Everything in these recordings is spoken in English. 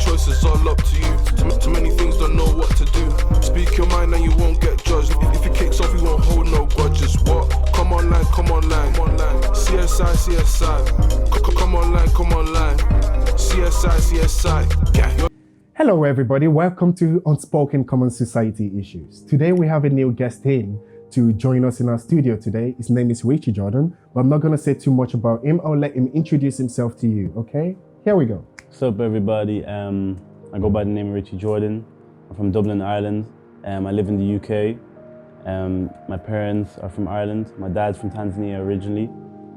choice is all up to you. Too many things, don't know what to do. Speak your mind and you won't get judged. If it kicks off, you won't hold no grudges. What? Come online, come online. CSI, CSI. Come online. CSI, CSI. Yeah. Hello everybody, welcome to Unspoken Common Society Issues. Today we have a new guest in to join us in our studio today. His name is Richie Jordan, but I'm not going to say too much about him. I'll let him introduce himself to you, okay? Here we go. What's up everybody, I go by the name of Richie Jordan. I'm from Dublin, Ireland. I live in the UK. My parents are from Ireland. My dad's from Tanzania originally.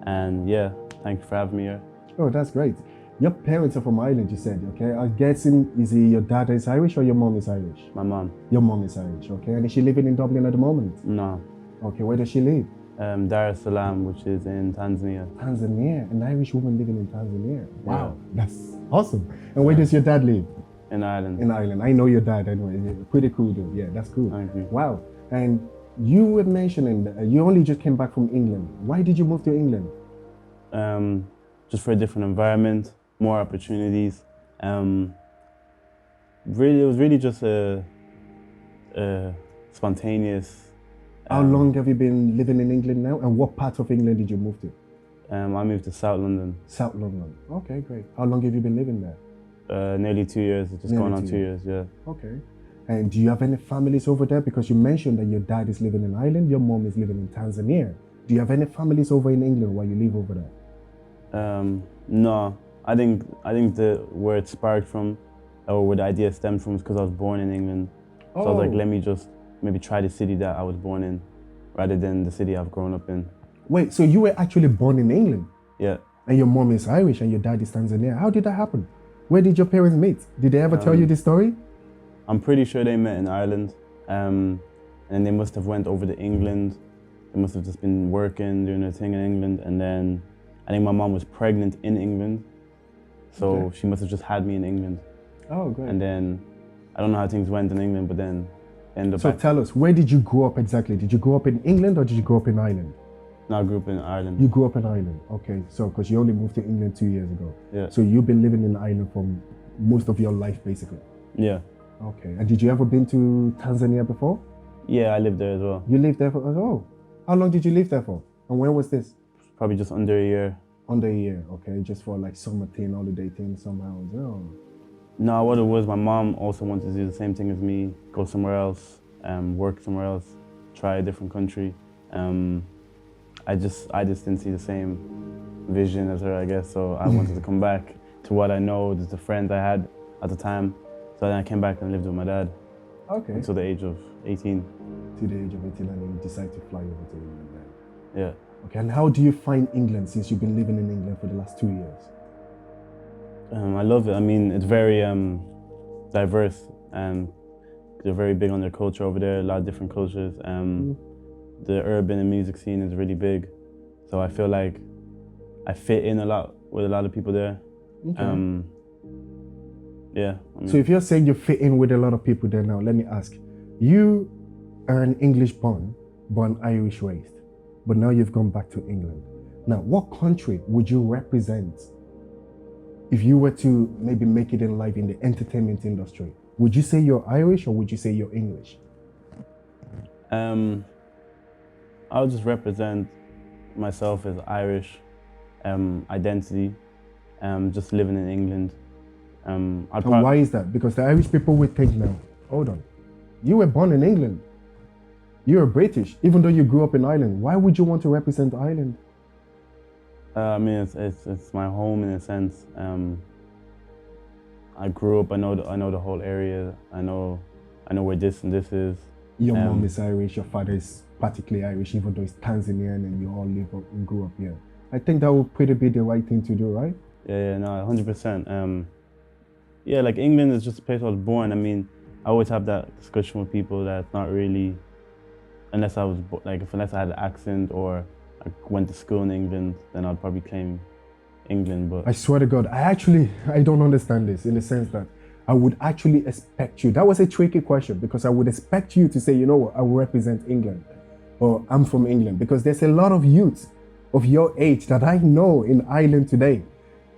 And yeah, thank you for having me here. Oh, that's great. Your parents are from Ireland, you said, okay? I'm guessing, is it your dad is Irish or your mom is Irish? My mom. Your mom is Irish, okay? And is she living in Dublin at the moment? No. Okay, where does she live? Dar es Salaam, which is in Tanzania. Tanzania, an Irish woman living in Tanzania. Wow, yeah. That's awesome. And where does your dad live? In Ireland. In Ireland. I know your dad anyway. Pretty cool dude. Yeah, that's cool. Thank you. Wow. And you were mentioning that you only just came back from England. Why did you move to England? Just for a different environment, more opportunities. Really, it was really just a spontaneous. How long have you been living in England now? And what part of England did you move to? I moved to South London. South London. Okay, great. How long have you been living there? Nearly 2 years. It's just going on 2 years, yeah. Okay. And do you have any families over there? Because you mentioned that your dad is living in Ireland, your mom is living in Tanzania. Do you have any families over in England while you live over there? No. I think where it sparked from, or where the idea stemmed from, is because I was born in England. So I was like, let me just maybe try the city that I was born in, rather than the city I've grown up in. Wait, so you were actually born in England? Yeah. And your mom is Irish and your dad is Tanzania. How did that happen? Where did your parents meet? Did they ever tell you this story? I'm pretty sure they met in Ireland, and they must have went over to England. They must have just been working, doing their thing in England, and then I think my mom was pregnant in England, so she must have just had me in England. Oh, great. And then I don't know how things went in England, but then ended up. So tell us, where did you grow up exactly? Did you grow up in England or did you grow up in Ireland? No, I grew up in Ireland. You grew up in Ireland, okay. So, because you only moved to England 2 years ago. Yeah. So you've been living in Ireland for most of your life, basically? Yeah. Okay. And did you ever been to Tanzania before? Yeah, I lived there as well. You lived there for, oh. How long did you live there for? And when was this? Probably just under a year. Under a year, okay. Just for like summer thing, holiday thing somehow. Oh. No, what it was, my mom also wanted to do the same thing as me, go somewhere else, work somewhere else, try a different country. I just didn't see the same vision as her, I guess, so I wanted to come back to what I know, the friends I had at the time. So then I came back and lived with my dad. Okay. Until the age of 18. To the age of 18, and then you decide to fly over to England then. Yeah. Okay, and how do you find England since you've been living in England for the last 2 years? I love it. I mean, it's very diverse, and they're very big on their culture over there, a lot of different cultures. The urban and music scene is really big, so I feel like I fit in a lot with a lot of people there. Okay. Yeah. I mean, so if you're saying you fit in with a lot of people there now, let me ask, you are an English born Irish raised, but now you've gone back to England. Now, what country would you represent if you were to maybe make it in life in the entertainment industry? Would you say you're Irish or would you say you're English? I'll just represent myself as Irish identity, just living in England. And why is that? Because the Irish people would think now, hold on, you were born in England. You're British, even though you grew up in Ireland. Why would you want to represent Ireland? I mean, it's my home in a sense. I grew up. I know the whole area. I know where this and this is. Your mom is Irish. Your father is particularly Irish, even though he's Tanzanian, and you all live up and grew up here. I think that would pretty be the right thing to do, right? Yeah, no, 100%. Yeah, like England is just a place I was born. I mean, I always have that discussion with people that it's not really, unless I had an accent or I went to school in England, then I'd probably claim England. But I swear to God, I don't understand this in the sense that I would actually expect you. That was a tricky question because I would expect you to say, you know what, I will represent England or I'm from England, because there's a lot of youths of your age that I know in Ireland today.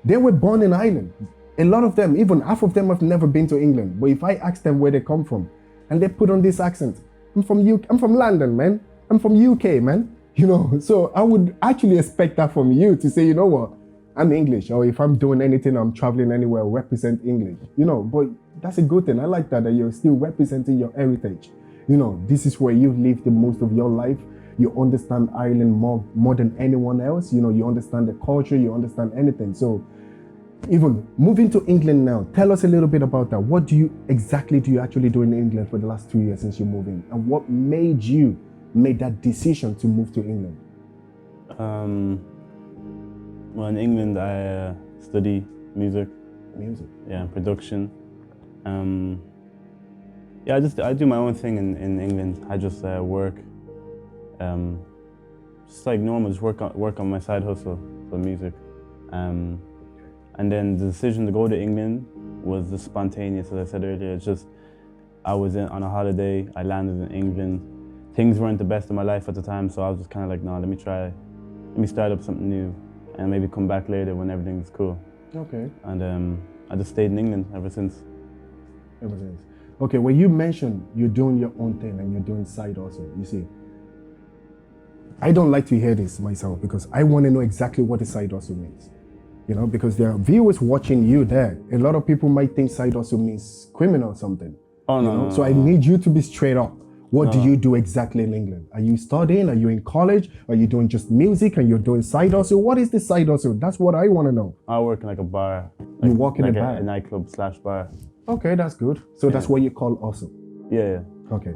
They were born in Ireland. A lot of them, even half of them have never been to England. But if I ask them where they come from, and they put on this accent, I'm from London, man. I'm from UK, man. You know, so I would actually expect that from you to say, you know what, I'm English, or if I'm doing anything, I'm traveling anywhere, represent English, you know. But that's a good thing. I like that you're still representing your heritage. You know, this is where you've lived the most of your life. You understand Ireland more than anyone else. You know, you understand the culture, you understand anything. So even moving to England now, tell us a little bit about that. What do you actually do in England for the last 2 years since you moved in? And what made you make that decision to move to England? Well, in England, I study music. Music? Yeah, production. Yeah, I do my own thing in England. I just work, just like normal, just work on my side hustle for music. And then the decision to go to England was just spontaneous, as I said earlier. It's just, I was on a holiday, I landed in England. Things weren't the best of my life at the time, so I was just kind of like, no, let me start up something new and maybe come back later when everything's cool. Okay. And I just stayed in England ever since. Ever since. Okay, when you mentioned you're doing your own thing and you're doing side also, you see, I don't like to hear this myself because I want to know exactly what a side hustle means. You know, because there are viewers watching you there. A lot of people might think side hustle means criminal or something. Oh, no. So I need you to be straight up. What do you do exactly in England? Are you studying? Are you in college? Are you doing just music and you're doing side hustle? What is the side hustle? That's what I want to know. I work in like a bar. You work in a bar? A nightclub / bar. Okay, that's good. So that's what you call hustle? Yeah. Okay.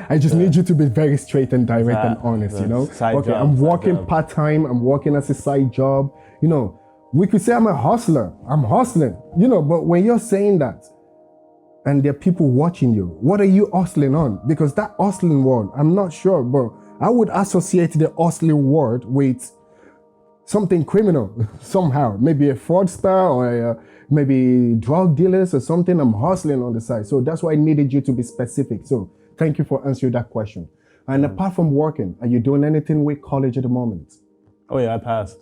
I just need you to be very straight and direct and honest, you know? Okay, I'm working part-time, I'm working as a side job. You know, we could say I'm a hustler. I'm hustling, you know, but when you're saying that and there are people watching you, what are you hustling on? Because that hustling word, I'm not sure, but I would associate the hustling word with something criminal somehow. Maybe a fraudster or maybe drug dealers or something. I'm hustling on the side. So that's why I needed you to be specific. So thank you for answering that question. And apart from working, are you doing anything with college at the moment? Oh yeah, I passed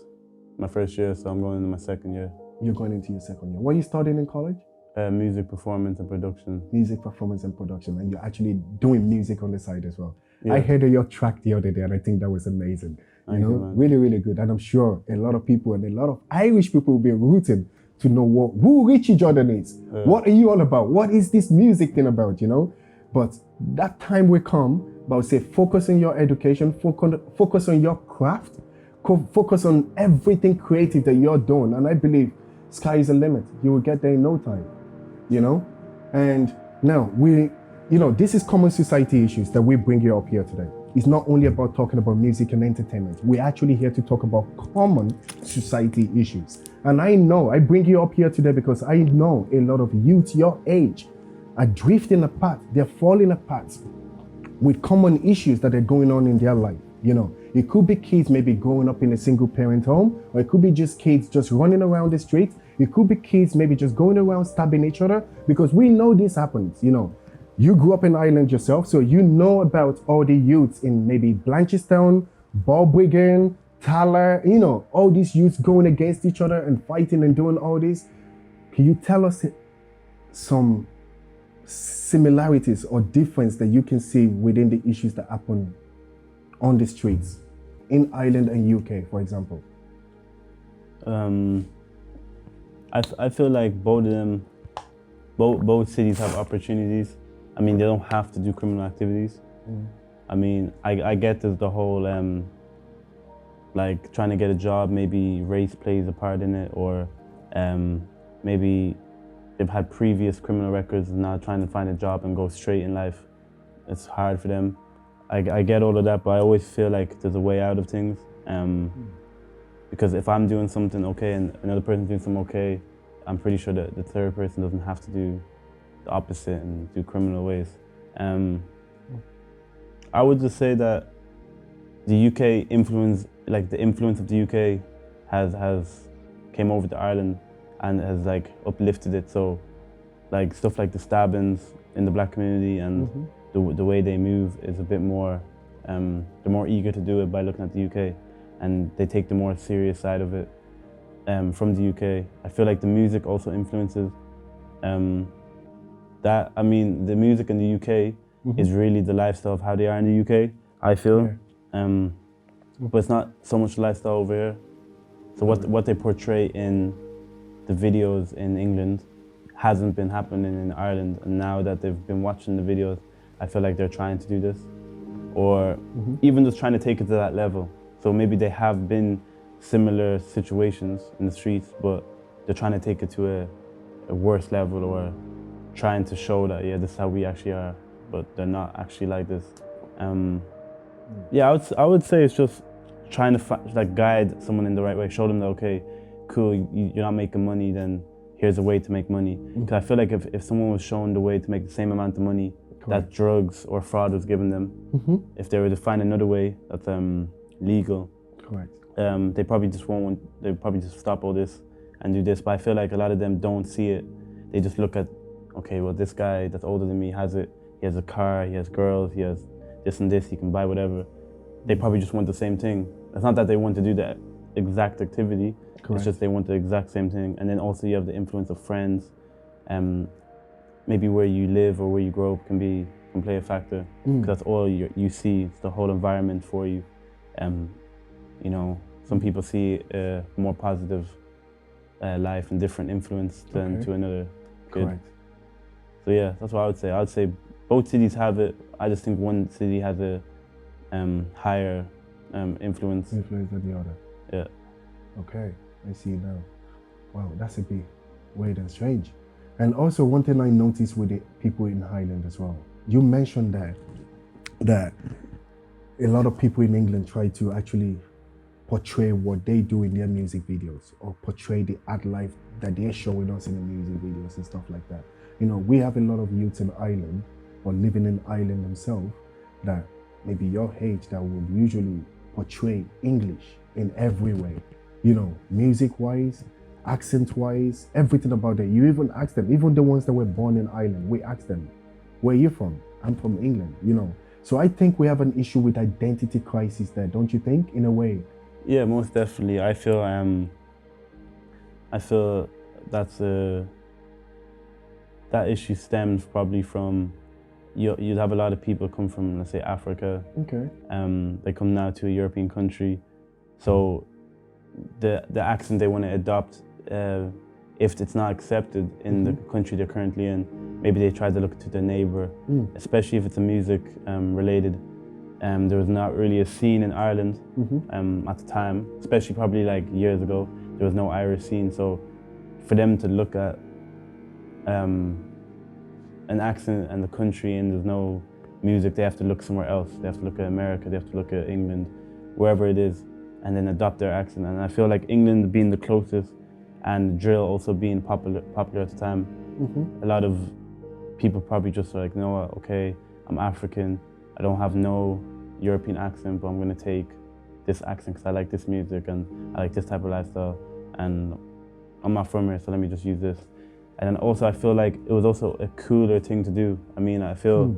my first year, so I'm going into my second year. You're going into your second year. What are you studying in college? Music performance and production. Music performance and production. And you're actually doing music on the side as well. Yeah. I heard your track the other day and I think that was amazing. Thank you, man. Really, really good. And I'm sure a lot of people and a lot of Irish people will be rooting to know who Richie Jordan is. Yeah. What are you all about? What is this music thing about, you know? But that time will come, but I would say focus on your education, focus on your craft, focus on everything creative that you're doing. And I believe sky is the limit. You will get there in no time, you know? And now this is Common Society Issues that we bring you up here today. It's not only about talking about music and entertainment. We're actually here to talk about common society issues. And I bring you up here today because I know a lot of youth your age are drifting apart. They're falling apart with common issues that are going on in their life. You know, it could be kids maybe growing up in a single parent home, or it could be just kids just running around the street. It could be kids maybe just going around stabbing each other, because we know this happens, you know. You grew up in Ireland yourself, so you know about all the youths in maybe Blanchardstown, Balbriggan, Tala, you know, all these youths going against each other and fighting and doing all this. Can you tell us some similarities or difference that you can see within the issues that happen on the streets in Ireland and UK, for example? I feel like both of them, both cities have opportunities. I mean, they don't have to do criminal activities. I mean, I get the whole, like trying to get a job, maybe race plays a part in it, or maybe they've had previous criminal records and now trying to find a job and go straight in life. It's hard for them. I get all of that, but I always feel like there's a way out of things. Because if I'm doing something okay and another person's doing something okay, I'm pretty sure that the third person doesn't have to do the opposite and do criminal ways. I would just say that the UK influence, like the influence of the UK has came over to Ireland and has like uplifted it. So like stuff like the stabbings in the black community and the way they move is a bit more, they're more eager to do it by looking at the UK, and they take the more serious side of it. from the UK. I feel like the music also influences that. I mean, the music in the UK is really the lifestyle of how they are in the UK, I feel. Yeah. But it's not so much the lifestyle over here. So what they portray in the videos in England hasn't been happening in Ireland. And now that they've been watching the videos, I feel like they're trying to do this. Or even just trying to take it to that level. So maybe they have been similar situations in the streets, but they're trying to take it to a worse level, or trying to show that, yeah, this is how we actually are, but they're not actually like this. Yeah, I would say it's just trying to like guide someone in the right way, show them that, okay, cool, you're not making money, then here's a way to make money. Because I feel like if someone was shown the way to make the same amount of money that drugs or fraud was giving them, if they were to find another way that's legal, they probably just won't. They probably just stop all this and do this. But I feel like a lot of them don't see it. They just look at, okay, well, this guy that's older than me has it. He has a car. He has girls. He has this and this. He can buy whatever. They probably just want the same thing. It's not that they want to do that exact activity. It's just they want the exact same thing. And then also you have the influence of friends. Maybe where you live or where you grow up can play a factor. Because that's all you see. It's the whole environment for you. You know, some people see a more positive life and different influence than to another kid. So yeah, that's what I would say. I would say both cities have it. I just think one city has a higher influence than the other. Yeah. Okay, I see now. Wow, that's a bit weird and strange. And also one thing I noticed with the people in Highland as well, you mentioned that a lot of people in England try to actually portray what they do in their music videos, or portray the art life that they're showing us in the music videos and stuff like that. You know, we have a lot of youths in Ireland, or living in Ireland themselves, that maybe your age that would usually portray English in every way. You know, music-wise, accent-wise, everything about it. You even ask them, even the ones that were born in Ireland, we ask them, where are you from? I'm from England, you know. So I think we have an issue with identity crisis there, don't you think, in a way? Yeah, most definitely. I feel that's that issue stems probably from you'd have a lot of people come from, let's say, Africa. Okay. They come now to a European country, so the accent they want to adopt, if it's not accepted in the country they're currently in, maybe they try to look to their neighbour, especially if it's a music related. There was not really a scene in Ireland at the time, especially probably like years ago. There was no Irish scene, so for them to look at an accent and the country and there's no music, they have to look somewhere else. They have to look at America, they have to look at England, wherever it is, and then adopt their accent. And I feel like England being the closest, and drill also being popular at the time, a lot of people probably just like, you know what, okay, I'm African, I don't have no European accent, but I'm gonna take this accent because I like this music and I like this type of lifestyle, and I'm not from here, so let me just use this. And then also I feel like it was also a cooler thing to do. I mean, I feel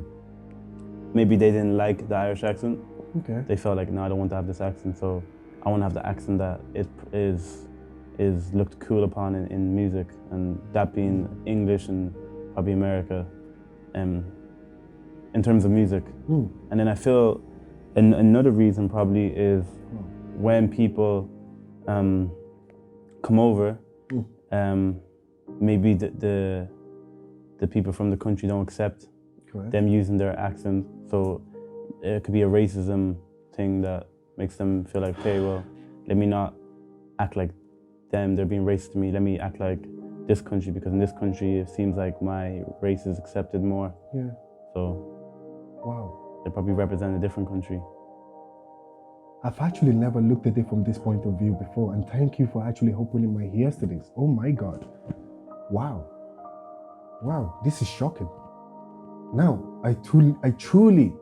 maybe they didn't like the Irish accent. Okay. They felt like, no, I don't want to have this accent, so I want to have the accent that it is looked cool upon in music, and that being English and probably America, in terms of music. And then I feel another reason probably is when people come over, maybe the people from the country don't accept them using their accent, so it could be a racism thing that makes them feel like, okay, well, let me not act like them, they're being racist to me, let me act like this country, because in this country it seems like my race is accepted more. Yeah. So wow, they probably represent a different country. I've actually never looked at it from this point of view before, and thank you for actually opening my ears to this. Oh my God. Wow. Wow, this is shocking. Now, I truly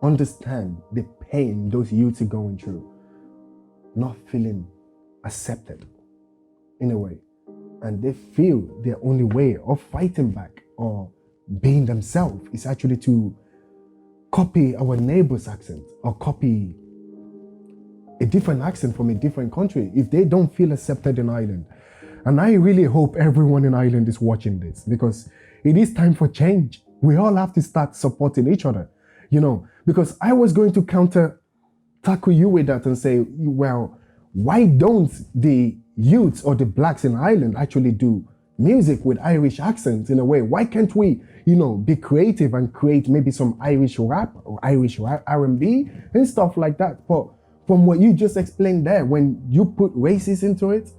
understand the pain those youths are going through, not feeling accepted in a way. And they feel their only way of fighting back or being themselves is actually to copy our neighbor's accent or copy a different accent from a different country if they don't feel accepted in Ireland. And I really hope everyone in Ireland is watching this, because it is time for change. We all have to start supporting each other, because I was going to tackle you with that and say, well, why don't the youths or the blacks in Ireland actually do music with Irish accents in a way? Why can't we, be creative and create maybe some Irish rap or Irish R&B and stuff like that? But from what you just explained there, when you put races into it,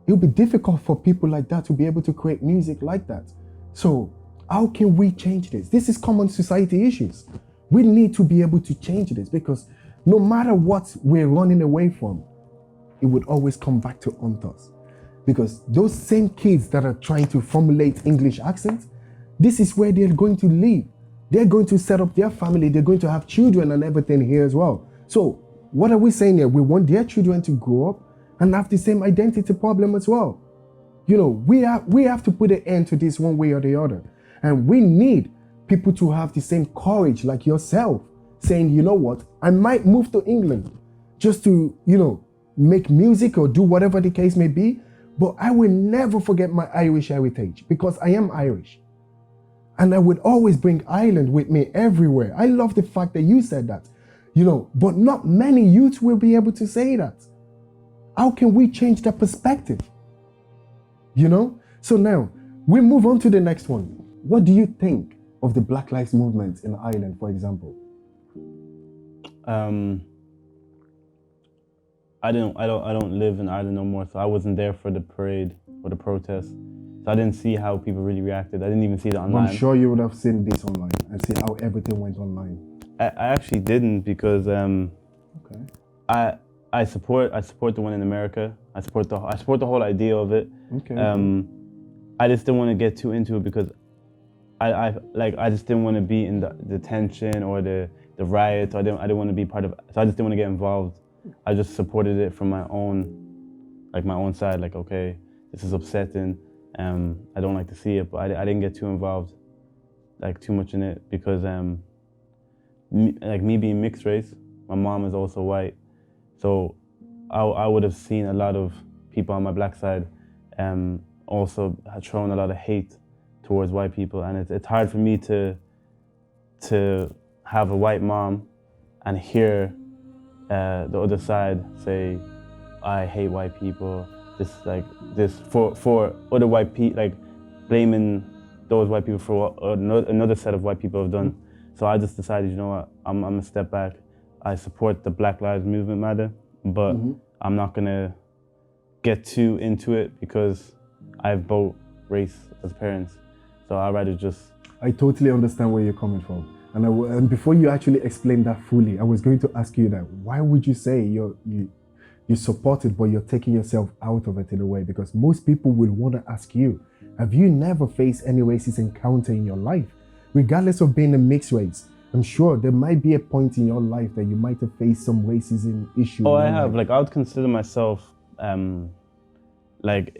it'll be difficult for people like that to be able to create music like that. So how can we change this? This is common society issues. We need to be able to change this, because no matter what we're running away from, it would always come back to haunt us. Because those same kids that are trying to formulate English accents, this is where they're going to live. They're going to set up their family. They're going to have children and everything here as well. So what are we saying here? We want their children to grow up and have the same identity problem as well. We have to put an end to this one way or the other. And we need people to have the same courage like yourself, saying, you know what, I might move to England just to, make music or do whatever the case may be, but I will never forget my Irish heritage, because I am Irish. And I would always bring Ireland with me everywhere. I love the fact that you said that, but not many youths will be able to say that. How can we change that perspective? So now we move on to the next one. What do you think of the Black Lives Movement in Ireland, for example? I don't live in Ireland no more, so I wasn't there for the parade or the protest. So I didn't see how people really reacted. I didn't even see it online. I'm sure you would have seen this online and see how everything went online. I actually didn't, because okay. I support the one in America. I support the whole idea of it. Okay. I just didn't want to get too into it, because I just didn't want to be in the tension or the riots. I didn't want to be part of it. So I just didn't want to get involved. I just supported it from my own side. Like, okay, this is upsetting. I don't like to see it, but I didn't get too involved, too much in it, because me being mixed race, my mom is also white, so I would have seen a lot of people on my black side also had shown a lot of hate towards white people, and it's hard for me to have a white mom and hear the other side say, I hate white people, this for other white people, blaming those white people for what another set of white people have done. So I just decided, you know what, I'm gonna step back. I support the Black Lives Movement matter, but I'm not gonna get too into it, because I have both race as parents. So I'd rather just... I totally understand where you're coming from. And before you actually explain that fully, I was going to ask you that, why would you say you support it, but you're taking yourself out of it in a way? Because most people will want to ask you, have you never faced any racist encounter in your life? Regardless of being a mixed race, I'm sure there might be a point in your life that you might have faced some racism issue. Oh, I have. I would consider myself black,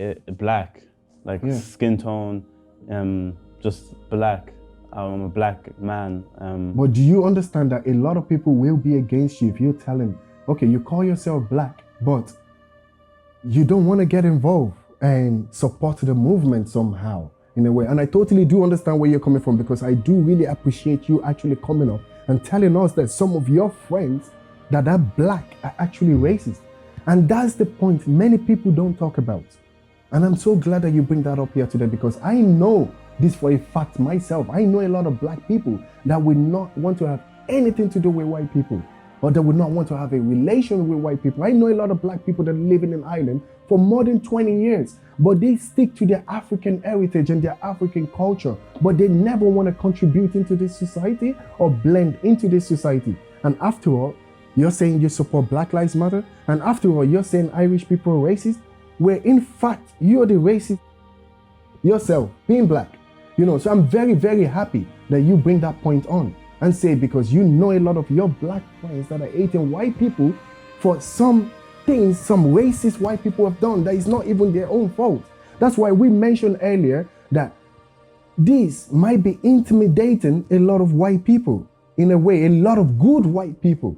skin tone, just black. I'm a black man. But do you understand that a lot of people will be against you if you're telling, okay, you call yourself black, but you don't want to get involved and support the movement somehow, in a way? And I totally do understand where you're coming from, because I do really appreciate you actually coming up and telling us that some of your friends that are black are actually racist. And that's the point many people don't talk about. And I'm so glad that you bring that up here today, because I know this for a fact myself. I know a lot of black people that would not want to have anything to do with white people, or that would not want to have a relation with white people. I know a lot of black people that are living in Ireland for more than 20 years, but they stick to their African heritage and their African culture, but they never want to contribute into this society or blend into this society. And after all, you're saying you support Black Lives Matter, and after all, you're saying Irish people are racist, where in fact, you're the racist yourself, being black. So I'm very, very happy that you bring that point on and say, because you know a lot of your black friends that are hating white people for some things some racist white people have done that is not even their own fault. That's why we mentioned earlier that this might be intimidating a lot of white people, in a way, a lot of good white people,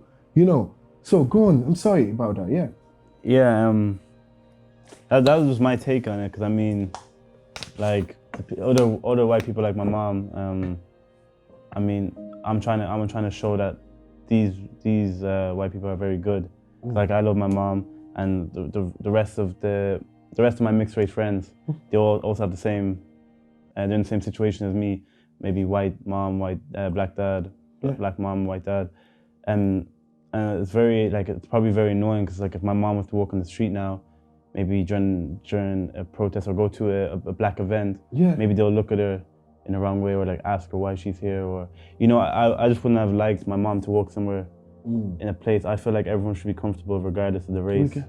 So go on. I'm sorry about that. Yeah. Yeah, that was just my take on it, because I mean, like other white people like my mom, I mean, I'm trying to show that these white people are very good. Like, I love my mom, and the rest of my mixed race friends, they all also have the same, they're in the same situation as me. Maybe white mom, black dad, black mom, white dad, and it's it's probably very annoying, because like if my mom was to walk on the street now, maybe during a protest or go to a black event, maybe they'll look at her in the wrong way, or like ask her why she's here, or I just wouldn't have liked my mom to walk somewhere in a place. I feel like everyone should be comfortable regardless of the race. So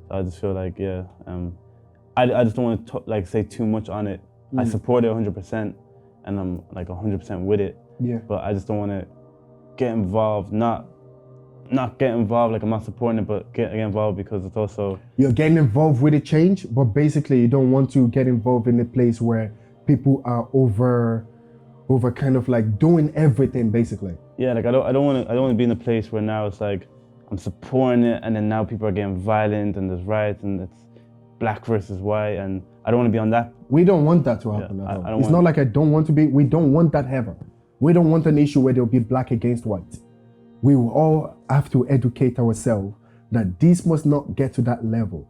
I just feel like I just don't want to like say too much on it. I support it 100%, and I'm like 100% with it. But I just don't want to get involved, not get involved like I'm not supporting it, but get involved because it's also... You're getting involved with the change, but basically you don't want to get involved in a place where people are over kind of like doing everything, basically. Yeah, like I don't want to be in a place where now it's like I'm supporting it, and then now people are getting violent, and there's riots, and it's black versus white, and I don't want to be on that. We don't want that to happen at all. It's not like I don't want to be. We don't want that ever. We don't want an issue where there'll be black against white. We will all have to educate ourselves that this must not get to that level.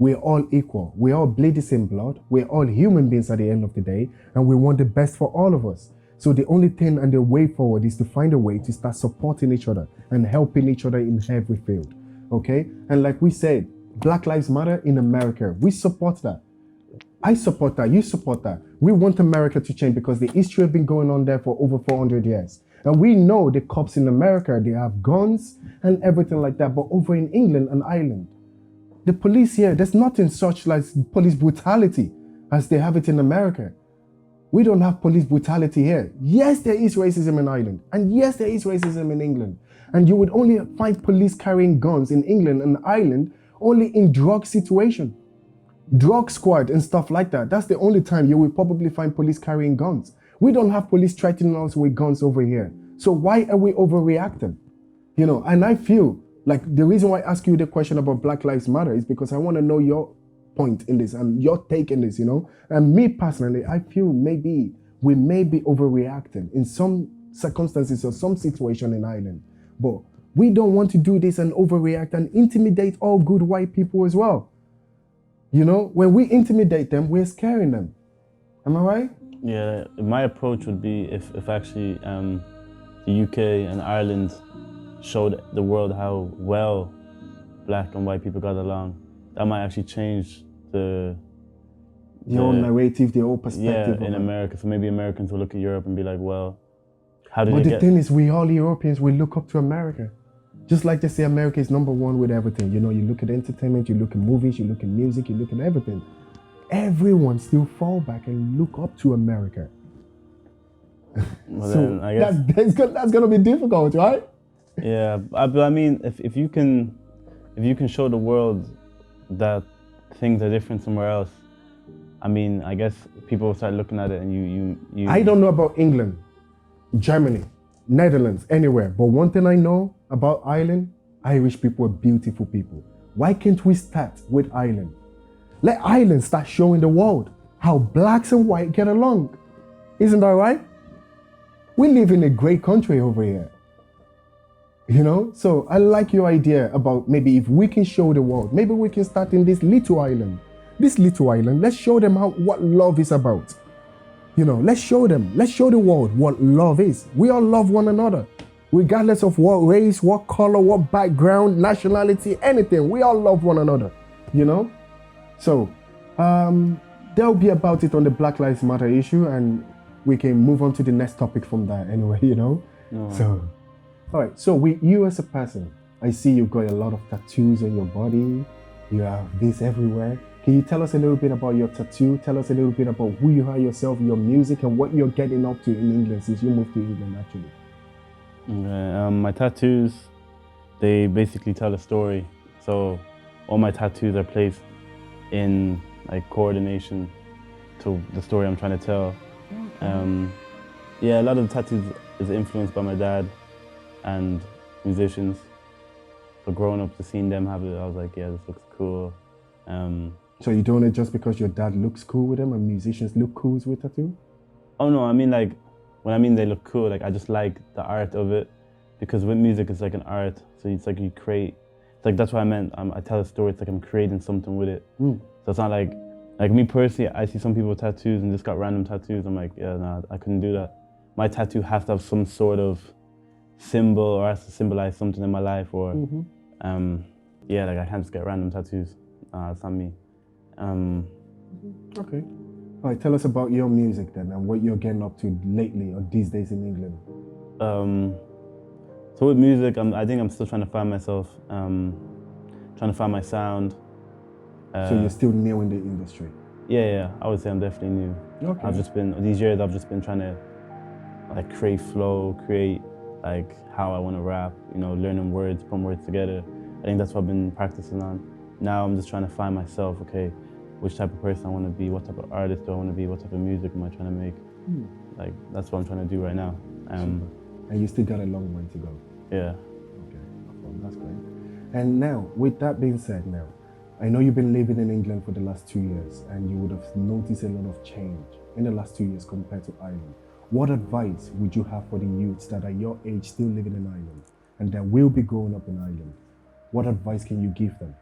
We're all equal. We all bleed the same blood. We're all human beings at the end of the day, and we want the best for all of us. So the only thing and the way forward is to find a way to start supporting each other and helping each other in every field. Okay? And like we said, Black Lives Matter in America. We support that. I support that. You support that. We want America to change because the history has been going on there for over 400 years. And we know the cops in America, they have guns and everything like that. But over in England and Ireland, the police here, there's nothing such like police brutality as they have it in America. We don't have police brutality here. Yes, there is racism in Ireland. And yes, there is racism in England. And you would only find police carrying guns in England and Ireland only in drug situation. Drug squad and stuff like that. That's the only time you will probably find police carrying guns. We don't have police threatening us with guns over here. So why are we overreacting? You know, and I feel like the reason why I ask you the question about Black Lives Matter is because I want to know your point in this and your take in this, you know. And me personally, I feel maybe we may be overreacting in some circumstances or some situation in Ireland. But we don't want to do this and overreact and intimidate all good white people as well. You know, when we intimidate them, we're scaring them. Am I right? Yeah, my approach would be if actually the UK and Ireland showed the world how well black and white people got along, that might actually change the whole narrative, the whole perspective. Yeah, in America. So maybe Americans will look at Europe and be like, well, how did But the thing is, we all Europeans, we look up to America. Just like they say America is number one with everything. You know, you look at entertainment, you look at movies, you look at music, you look at everything. Everyone still fall back and look up to America. Well, so then, I guess that's gonna be difficult, right? Yeah, but I mean, if you can show the world that things are different somewhere else, I mean, I guess people will start looking at it, and you. I don't know about England, Germany, Netherlands, anywhere. But one thing I know about Ireland, Irish people are beautiful people. Why can't we start with Ireland? Let Ireland start showing the world how blacks and white get along. Isn't that right? We live in a great country over here. You know, so I like your idea about maybe if we can show the world, maybe we can start in this little island. This little island, let's show them what love is about. You know, let's show the world what love is. We all love one another, regardless of what race, what color, what background, nationality, anything. We all love one another, you know? So, there'll be about it on the Black Lives Matter issue, and we can move on to the next topic from there anyway, you know? No. So, all right, so with you as a person, I see you've got a lot of tattoos on your body. You have this everywhere. Can you tell us a little bit about your tattoo? Tell us a little bit about who you are yourself, your music, and what you're getting up to in England since you moved to England, actually. Okay, my tattoos, they basically tell a story. So all my tattoos are placed in like coordination to the story I'm trying to tell. Okay. Yeah, a lot of the tattoos is influenced by my dad and musicians. So growing up, just seeing them have it, I was like, yeah, this looks cool. So you're doing it just because your dad looks cool with them and musicians look cool with tattoo? Oh no, I mean like, when I mean they look cool, like I just like the art of it, because with music it's like an art. So it's like you create. It's like that's what I meant. I tell a story. It's like I'm creating something with it. So it's not like me personally. I see some people with tattoos and just got random tattoos. I'm like, yeah, nah, I couldn't do that. My tattoo has to have some sort of symbol or has to symbolize something in my life, or yeah, like I can't just get random tattoos. It's not me. Okay. All right, tell us about your music then and what you're getting up to lately or these days in England. So with music, I think I'm still trying to find myself, trying to find my sound. So you're still new in the industry? Yeah, I would say I'm definitely new. Okay. These years I've just been trying to like create flow, create like how I want to rap, you know, learning words, putting words together. I think that's what I've been practicing on. Now I'm just trying to find myself, okay, which type of person I want to be, what type of artist do I want to be, what type of music am I trying to make. Like, that's what I'm trying to do right now. And you still got a long way to go? Yeah. Okay, well, that's great. And now, with that being said now, I know you've been living in England for the last 2 years and you would have noticed a lot of change in the last 2 years compared to Ireland. What advice would you have for the youths that are your age still living in Ireland and that will be growing up in Ireland? What advice can you give them?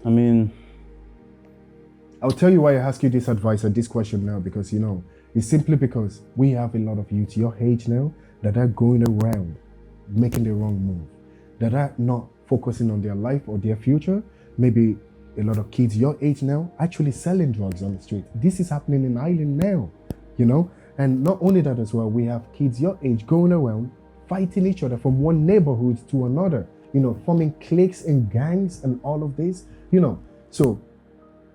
I mean, I'll tell you why I ask you this advice or this question now, because you know, it's simply because we have a lot of youth your age now that are going around making the wrong move, that are not focusing on their life or their future. Maybe a lot of kids your age now actually selling drugs on the street. This is happening in Ireland now, you know? And not only that as well, we have kids your age going around fighting each other from one neighborhood to another, you know, forming cliques and gangs and all of this, you know. So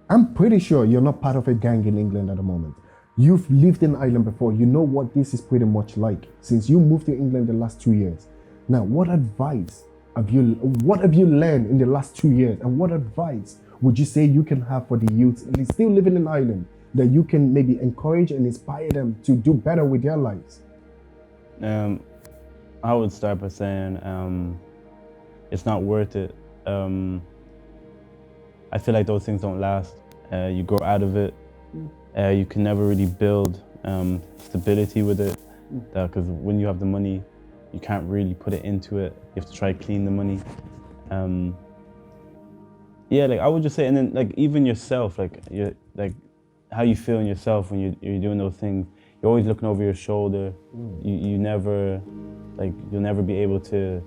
I'm pretty sure you're not part of a gang in England at the moment. You've lived in Ireland before. You know what this is pretty much like since you moved to England the last 2 years. Now, what have you learned in the last 2 years? And what advice would you say you can have for the youth still living in Ireland that you can maybe encourage and inspire them to do better with their lives? I would start by saying it's not worth it. I feel like those things don't last. You grow out of it. You can never really build stability with it, because when you have the money, you can't really put it into it. You have to try to clean the money. Yeah, like I would just say, and then like even yourself, like how you feel in yourself when you're doing those things. You're always looking over your shoulder. You never, like you'll never be able to,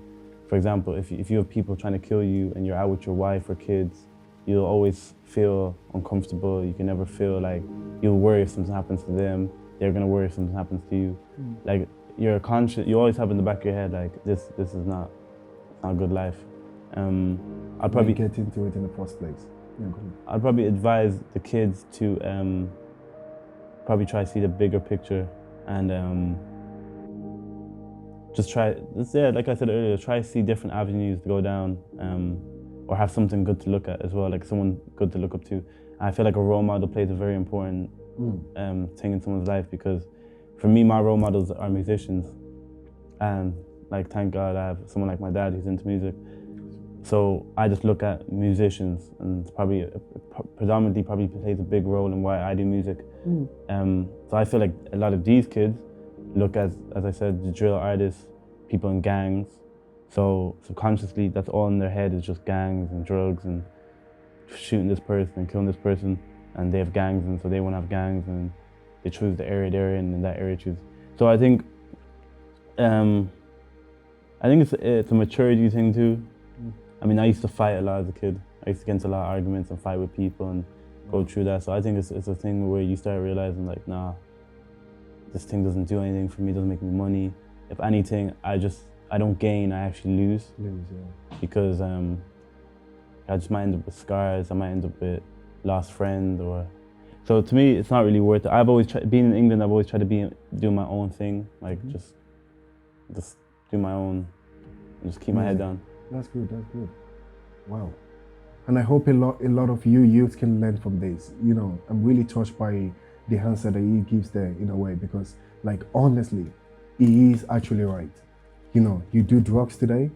for example, if you have people trying to kill you and you're out with your wife or kids, you'll always feel uncomfortable. You can never feel like, you'll worry if something happens to them. They're gonna worry if something happens to you. Like you're conscious, you always have in the back of your head like this is not a good life. I'd probably get into it in the first place. Yeah, I'd probably advise the kids to probably try to see the bigger picture and just try, like I said earlier, try to see different avenues to go down, or have something good to look at as well, like someone good to look up to. I feel like a role model plays a very important thing in someone's life, because for me, my role models are musicians, and like thank God I have someone like my dad who's into music. So I just look at musicians, and it's probably predominantly probably plays a big role in why I do music. So I feel like a lot of these kids look as I said, the drill artists, people in gangs. So subconsciously, that's all in their head is just gangs and drugs and shooting this person and killing this person. And they have gangs, and so they want to have gangs, and they choose the area they're in, and that area choose. So I think it's a maturity thing too. I mean, I used to fight a lot as a kid. I used to get into a lot of arguments and fight with people and go through that. So I think it's a thing where you start realizing like, nah, this thing doesn't do anything for me, doesn't make me money. If anything, I don't gain, I actually lose. Yeah. Because I just might end up with scars, I might end up with lost friends, or... So to me, it's not really worth it. I've always tried, being in England, I've always tried to do my own thing, like just do my own, and just keep my head down. That's good, that's good. Wow. And I hope a lot of you youth can learn from this. You know, I'm really touched by the answer that he gives there in a way, because like honestly, he is actually right. You know, you do drugs today,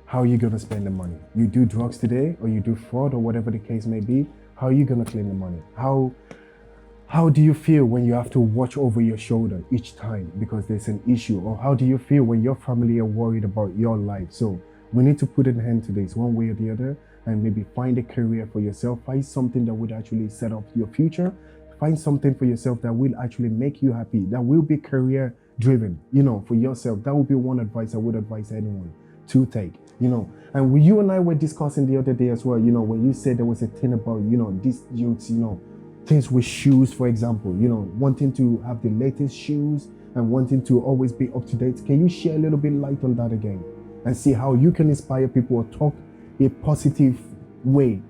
how are you gonna spend the money? You do drugs today, or you do fraud, or whatever the case may be, how are you gonna claim the money? How do you feel when you have to watch over your shoulder each time because there's an issue? Or how do you feel when your family are worried about your life? So we need to put an end to this one way or the other, and maybe find a career for yourself, find something that would actually set up your future, find something for yourself that will actually make you happy, that will be career driven, you know, for yourself. That would be one advice I would advise anyone to take, you know. And you and I were discussing the other day as well, you know, when you said there was a thing about, you know, these youths, you know, things with shoes, for example, you know, wanting to have the latest shoes and wanting to always be up to date. Can you share a little bit light on that again and see how you can inspire people or talk a positive way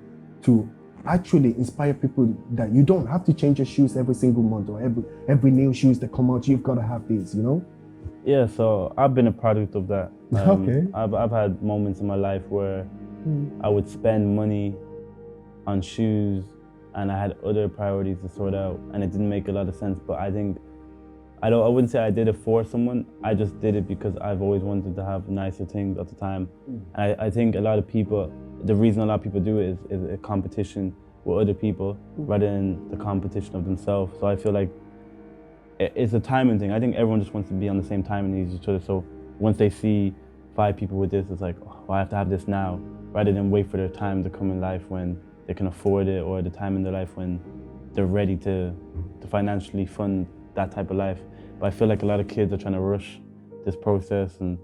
to actually inspire people that you don't have to change your shoes every single month, or every new shoes that come out, you've got to have these, you know? Yeah, so I've been a product of that. Okay. I've had moments in my life where I would spend money on shoes and I had other priorities to sort out, and it didn't make a lot of sense. But I wouldn't say I did it for someone. I just did it because I've always wanted to have nicer things at the time. And I think a lot of people, the reason a lot of people do it is a competition with other people rather than the competition of themselves. So I feel like it's a timing thing. I think everyone just wants to be on the same time and each other. So once they see 5 people with this, it's like, oh, I have to have this now, rather than wait for their time to come in life when they can afford it, or the time in their life when they're ready to financially fund that type of life. But I feel like a lot of kids are trying to rush this process, and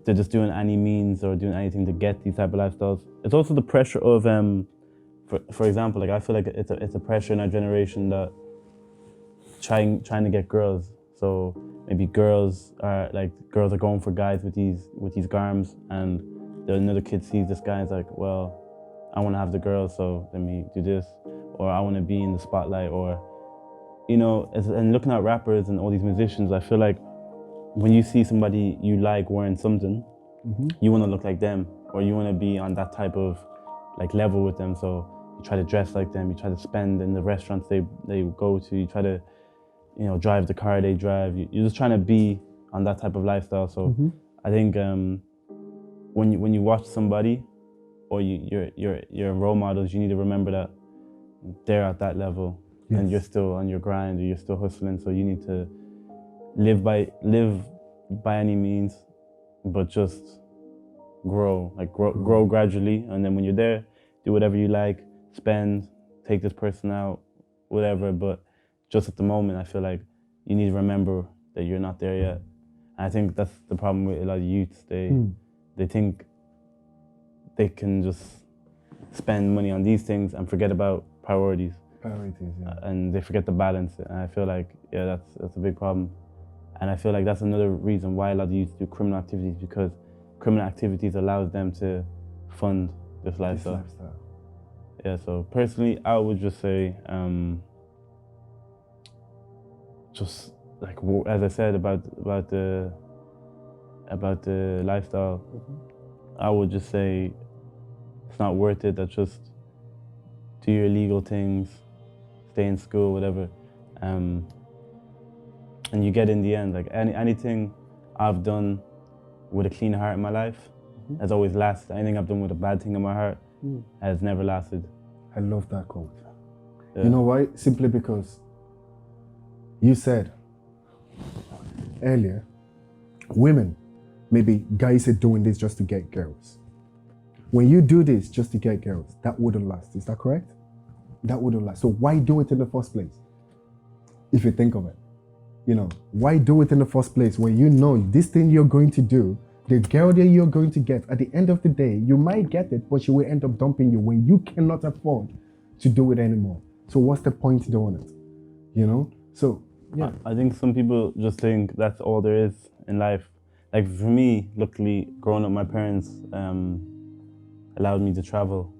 they're just doing any means or doing anything to get these type of lifestyles. It's also the pressure of, for example, like I feel like it's a pressure in our generation that trying to get girls. So maybe girls are going for guys with these garms, and another kid sees this guy and is like, well, I want to have the girl, so let me do this, or I want to be in the spotlight, or, you know, and looking at rappers and all these musicians, I feel like when you see somebody you like wearing something, you want to look like them, or you want to be on that type of like level with them. So you try to dress like them, you try to spend in the restaurants they go to, you try to, you know, drive the car they drive. You're just trying to be on that type of lifestyle. So I think when you watch somebody, or your role models, you need to remember that they're at that level, and you're still on your grind, or you're still hustling. So you need to live by any means, but just grow gradually. And then when you're there, do whatever you like, spend, take this person out, whatever. But just at the moment, I feel like you need to remember that you're not there yet. And I think that's the problem with a lot of youths. They think they can just spend money on these things and forget about priorities. And they forget the balance. And I feel like, yeah, that's a big problem. And I feel like that's another reason why a lot of youth do criminal activities, because criminal activities allows them to fund this lifestyle. Yeah, so personally, I would just say, just like, as I said about the lifestyle, I would just say it's not worth it. That just do your illegal things, stay in school, whatever, and you get in the end. Like anything I've done with a clean heart in my life has always lasted. Anything I've done with a bad thing in my heart has never lasted. I love that quote. Yeah. You know why? Simply because you said earlier, women, maybe guys are doing this just to get girls. When you do this just to get girls, that wouldn't last. Is that correct? That wouldn't last. So why do it in the first place? If you think of it, you know, why do it in the first place when you know this thing you're going to do, the girl that you're going to get, at the end of the day, you might get it, but she will end up dumping you when you cannot afford to do it anymore. So what's the point doing it? You know? So, yeah. I think some people just think that's all there is in life. Like for me, luckily, growing up, my parents allowed me to travel.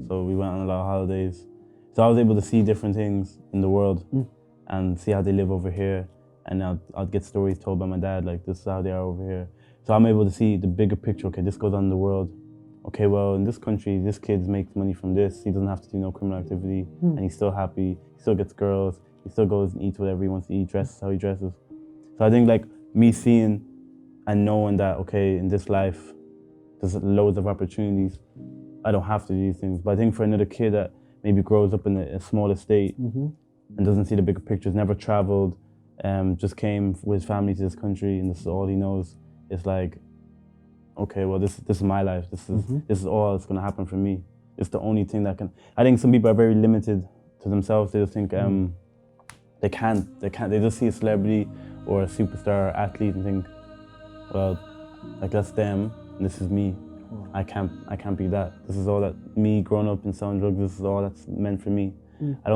So we went on a lot of holidays. So I was able to see different things in the world and see how they live over here. And I'd get stories told by my dad, like, this is how they are over here. So I'm able to see the bigger picture. Okay, this goes on in the world. Okay, well, in this country, this kid makes money from this. He doesn't have to do no criminal activity, and he's still happy. He still gets girls. He still goes and eats whatever he wants to eat, dresses how he dresses. So I think, like, me seeing and knowing that, okay, in this life, there's loads of opportunities. I don't have to do these things. But I think for another kid that maybe grows up in a small estate and doesn't see the bigger pictures, never traveled, just came with his family to this country and this is all he knows, it's like, okay, well, this is my life. This is all that's gonna happen for me. It's the only thing that can. I think some people are very limited to themselves. They just think they can't. They just see a celebrity or a superstar or athlete and think, well, like that's them and this is me. I can't be that. This is all that me growing up and selling drugs. This is all that's meant for me. I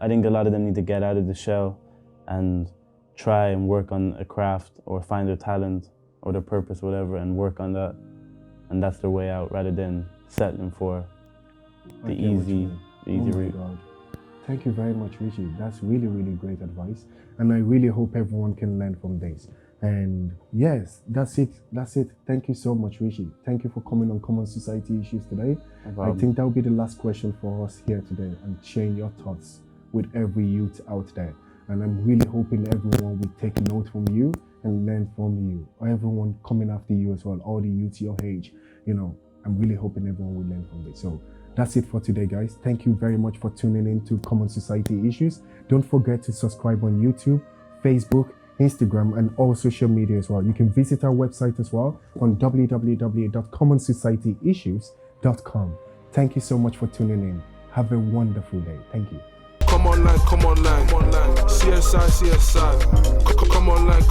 think a lot of them need to get out of the shell and try and work on a craft or find their talent or their purpose, or whatever, and work on that. And that's their way out, rather than settling for the easy route. God. Thank you very much, Richie. That's really, really great advice. And I really hope everyone can learn from this. And yes, that's it. Thank you so much, Richie. Thank you for coming on Common Society Issues today. I think that will be the last question for us here today, and sharing your thoughts with every youth out there. And I'm really hoping everyone will take note from you and learn from you. Or everyone coming after you as well, all the youths your age. You know, I'm really hoping everyone will learn from this. So that's it for today, guys. Thank you very much for tuning in to Common Society Issues. Don't forget to subscribe on YouTube, Facebook, Instagram, and all social media as well. You can visit our website as well on www.commonsocietyissues.com. Thank you so much for tuning in. Have a wonderful day. Thank you. Come online, CSI. Come online,